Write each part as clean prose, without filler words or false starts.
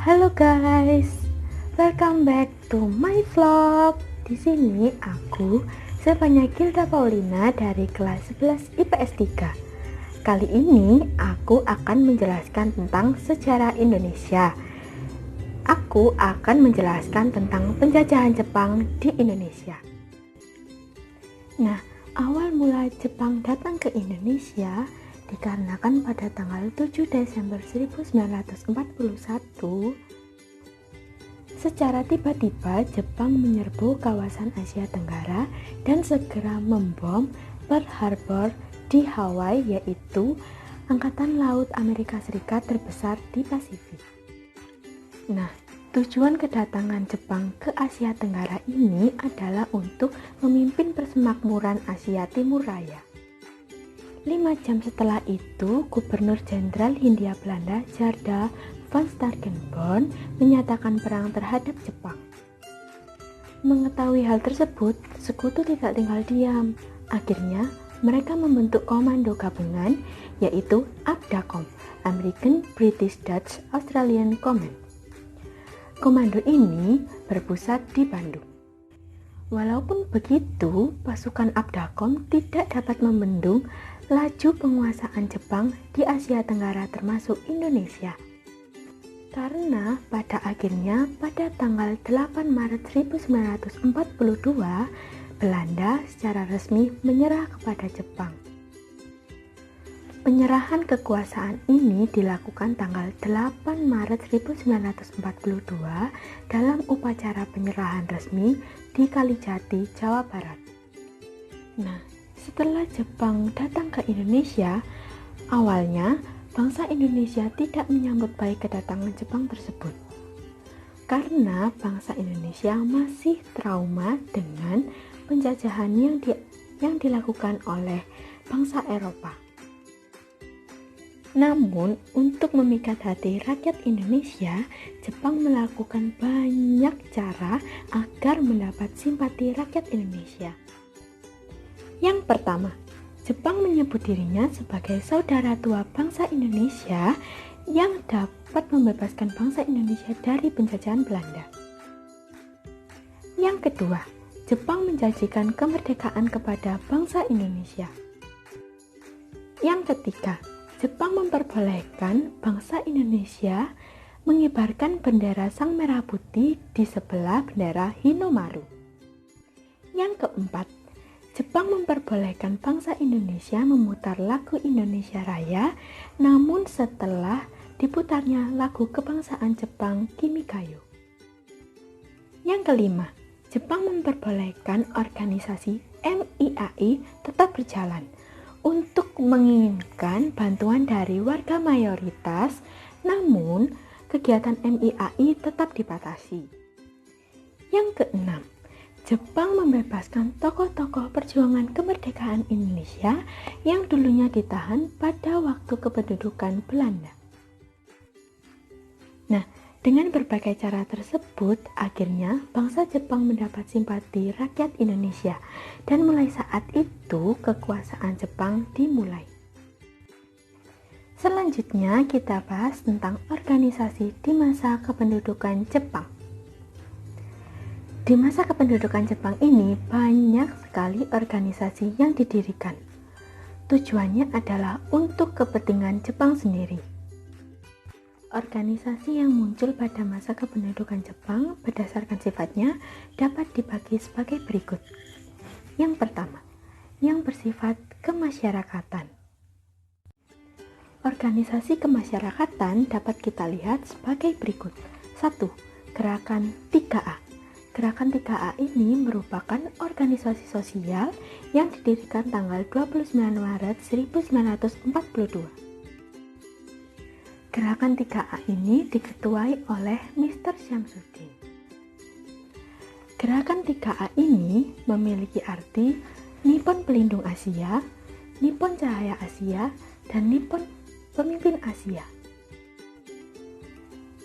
Halo guys, welcome back to my vlog. Di sini aku, Zevanya Gilda Paulina dari kelas 11 IPS 3. Kali ini aku akan menjelaskan tentang sejarah Indonesia. Aku akan menjelaskan tentang penjajahan Jepang di Indonesia. Nah, awal mula Jepang datang ke Indonesia dikarenakan pada tanggal 7 Desember 1941 secara tiba-tiba Jepang menyerbu kawasan Asia Tenggara dan segera membom Pearl Harbor di Hawaii, yaitu Angkatan Laut Amerika Serikat terbesar di Pasifik. Nah, tujuan kedatangan Jepang ke Asia Tenggara ini adalah untuk memimpin persemakmuran Asia Timur Raya. 5 jam setelah itu, Gubernur Jenderal Hindia Belanda Tjarda van Starkenborn menyatakan perang terhadap Jepang. Mengetahui hal tersebut, sekutu tidak tinggal diam. Akhirnya, mereka membentuk komando gabungan, yaitu ABDACOM, American British Dutch Australian Command. Komando ini berpusat di Bandung. Walaupun begitu, pasukan ABDACOM tidak dapat membendung laju penguasaan Jepang di Asia Tenggara termasuk Indonesia. Karena pada akhirnya pada tanggal 8 Maret 1942, Belanda secara resmi menyerah kepada Jepang. Penyerahan kekuasaan ini dilakukan tanggal 8 Maret 1942 dalam upacara penyerahan resmi di Kalijati, Jawa Barat. Nah, setelah Jepang datang ke Indonesia, awalnya bangsa Indonesia tidak menyambut baik kedatangan Jepang tersebut. Karena bangsa Indonesia masih trauma dengan penjajahan yang dilakukan oleh bangsa Eropa. Namun, untuk memikat hati rakyat Indonesia, Jepang melakukan banyak cara agar mendapat simpati rakyat Indonesia. Yang pertama, Jepang menyebut dirinya sebagai saudara tua bangsa Indonesia yang dapat membebaskan bangsa Indonesia dari penjajahan Belanda. Yang kedua, Jepang menjanjikan kemerdekaan kepada bangsa Indonesia. Yang ketiga, Jepang memperbolehkan bangsa Indonesia mengibarkan bendera Sang Merah Putih di sebelah bendera Hinomaru. Yang keempat, Jepang memperbolehkan bangsa Indonesia memutar lagu Indonesia Raya, namun setelah diputarnya lagu kebangsaan Jepang Kimikayo. Yang kelima, Jepang memperbolehkan organisasi MIAI tetap berjalan untuk menginginkan bantuan dari warga mayoritas, namun kegiatan MIAI tetap dibatasi. Yang keenam, Jepang membebaskan tokoh-tokoh perjuangan kemerdekaan Indonesia yang dulunya ditahan pada waktu kependudukan Belanda. Nah, dengan berbagai cara tersebut, akhirnya bangsa Jepang mendapat simpati rakyat Indonesia dan mulai saat itu kekuasaan Jepang dimulai. Selanjutnya kita bahas tentang organisasi di masa kependudukan Jepang. Di masa kependudukan Jepang ini banyak sekali organisasi yang didirikan. Tujuannya adalah untuk kepentingan Jepang sendiri. Organisasi yang muncul pada masa kependudukan Jepang berdasarkan sifatnya dapat dibagi sebagai berikut. Yang pertama, yang bersifat kemasyarakatan. Organisasi kemasyarakatan dapat kita lihat sebagai berikut. 1. Gerakan 3A. Gerakan 3A ini merupakan organisasi sosial yang didirikan tanggal 29 Maret 1942. Gerakan 3A ini diketuai oleh Mr. Syamsuddin. Gerakan 3A ini memiliki arti Nippon Pelindung Asia, Nippon Cahaya Asia, dan Nippon Pemimpin Asia.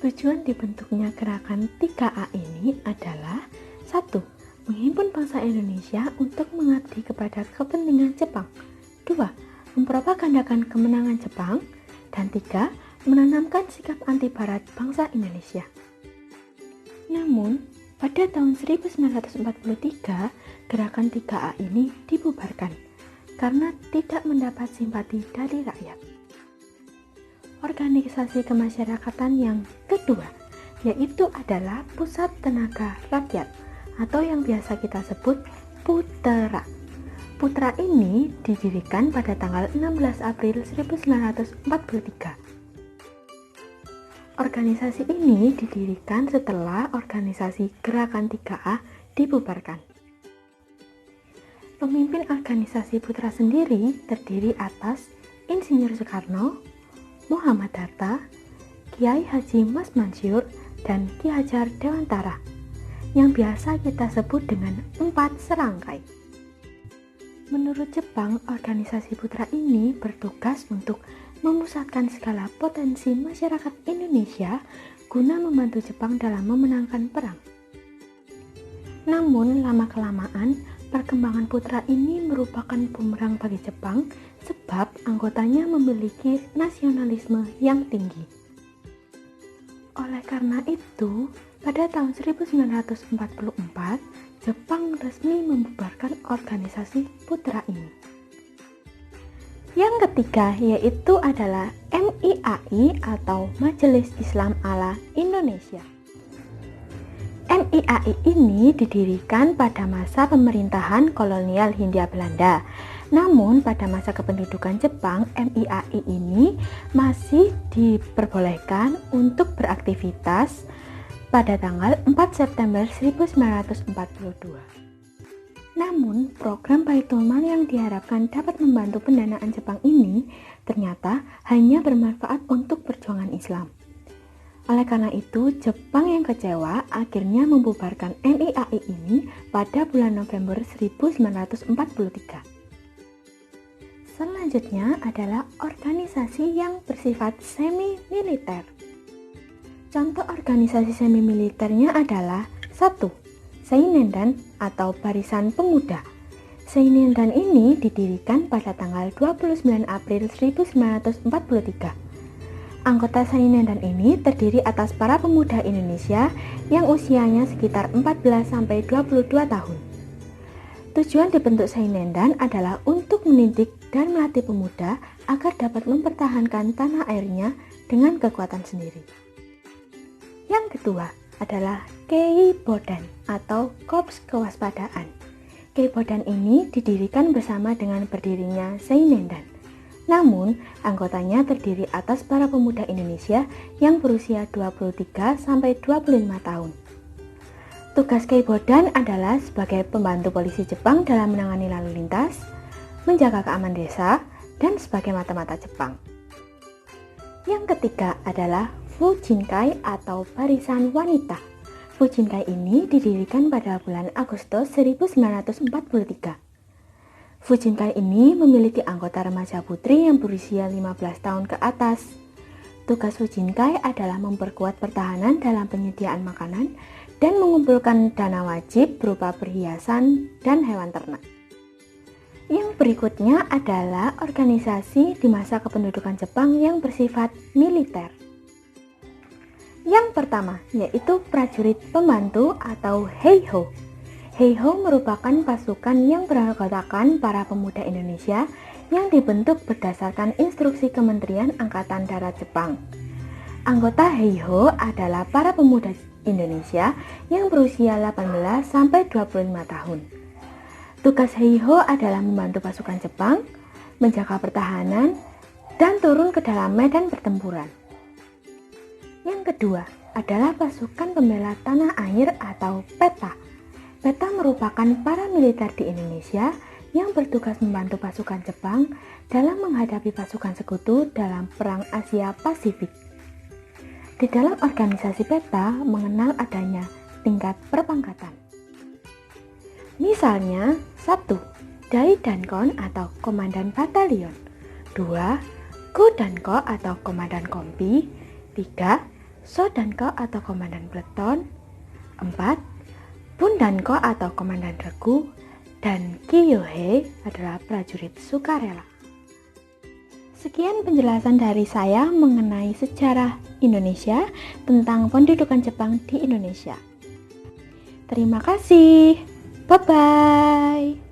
Tujuan dibentuknya gerakan 3A ini adalah 1. Menghimpun bangsa Indonesia untuk mengabdi kepada kepentingan Jepang. 2. Mempropagandakan kemenangan Jepang. Dan 3. menanamkan sikap anti-barat bangsa Indonesia. Namun, pada tahun 1943, gerakan 3A ini dibubarkan karena tidak mendapat simpati dari rakyat. Organisasi kemasyarakatan yang kedua yaitu adalah Pusat Tenaga Rakyat atau yang biasa kita sebut PUTERA. PUTERA ini didirikan pada tanggal 16 April 1943. Organisasi ini didirikan setelah organisasi Gerakan 3A dibubarkan. Pemimpin organisasi PUTERA sendiri terdiri atas Insinyur Soekarno, Muhammad Hatta, Kiai Haji Mas Mansur, dan Ki Hajar Dewantara yang biasa kita sebut dengan 4 serangkai. Menurut Jepang, organisasi PUTERA ini bertugas untuk memusatkan segala potensi masyarakat Indonesia guna membantu Jepang dalam memenangkan perang. Namun, lama-kelamaan, perkembangan PUTERA ini merupakan bumerang bagi Jepang sebab anggotanya memiliki nasionalisme yang tinggi. Oleh karena itu, pada tahun 1944, Jepang resmi membubarkan organisasi PUTERA ini. Yang ketiga yaitu adalah MIAI atau Majelis Islam ala Indonesia. MIAI ini didirikan pada masa pemerintahan kolonial Hindia Belanda. Namun pada masa kependudukan Jepang, MIAI ini masih diperbolehkan untuk beraktivitas pada tanggal 4 September 1942. Namun, program Baitul Mal yang diharapkan dapat membantu pendanaan Jepang ini ternyata hanya bermanfaat untuk perjuangan Islam. Oleh karena itu, Jepang yang kecewa akhirnya membubarkan MIAI ini pada bulan November 1943. Selanjutnya adalah organisasi yang bersifat semi-militer. Contoh organisasi semi-militernya adalah 1. Seinendan atau Barisan Pemuda. Seinendan ini didirikan pada tanggal 29 April 1943. Anggota Seinendan ini terdiri atas para pemuda Indonesia yang usianya sekitar 14-22 tahun. Tujuan dibentuk Seinendan adalah untuk mendidik dan melatih pemuda agar dapat mempertahankan tanah airnya dengan kekuatan sendiri. Yang kedua adalah Keibodan atau Korps Kewaspadaan. Keibodan ini didirikan bersama dengan berdirinya Seinendan. Namun, anggotanya terdiri atas para pemuda Indonesia yang berusia 23-25 tahun. Tugas Keibodan adalah sebagai pembantu polisi Jepang dalam menangani lalu lintas, menjaga keamanan desa, dan sebagai mata-mata Jepang. Yang ketiga adalah Fujinkai atau Barisan Wanita. Fujinkai ini didirikan pada bulan Agustus 1943. Fujinkai ini memiliki anggota remaja putri yang berusia 15 tahun ke atas. Tugas Fujinkai adalah memperkuat pertahanan dalam penyediaan makanan dan mengumpulkan dana wajib berupa perhiasan dan hewan ternak. Yang berikutnya adalah organisasi di masa kependudukan Jepang yang bersifat militer. Yang pertama yaitu prajurit pembantu atau Heiho. Heiho merupakan pasukan yang beranggotakan para pemuda Indonesia yang dibentuk berdasarkan instruksi Kementerian Angkatan Darat Jepang. Anggota Heiho adalah para pemuda Indonesia yang berusia 18-25 tahun. Tugas Heiho adalah membantu pasukan Jepang, menjaga pertahanan, dan turun ke dalam medan pertempuran. Yang kedua adalah pasukan pembela tanah air atau PETA. PETA merupakan paramiliter di Indonesia yang bertugas membantu pasukan Jepang dalam menghadapi pasukan sekutu dalam Perang Asia Pasifik. Di dalam organisasi PETA mengenal adanya tingkat perpangkatan. Misalnya, 1. Dai Dankon atau Komandan Batalion. 2. Go-Danko atau Komandan Kompi. 3. Sodanko atau Komandan Peleton. 4. Bundanko atau Komandan Regu. Dan Kiyohe adalah prajurit sukarela. Sekian penjelasan dari saya mengenai sejarah Indonesia tentang pendudukan Jepang di Indonesia. Terima kasih. Bye-bye.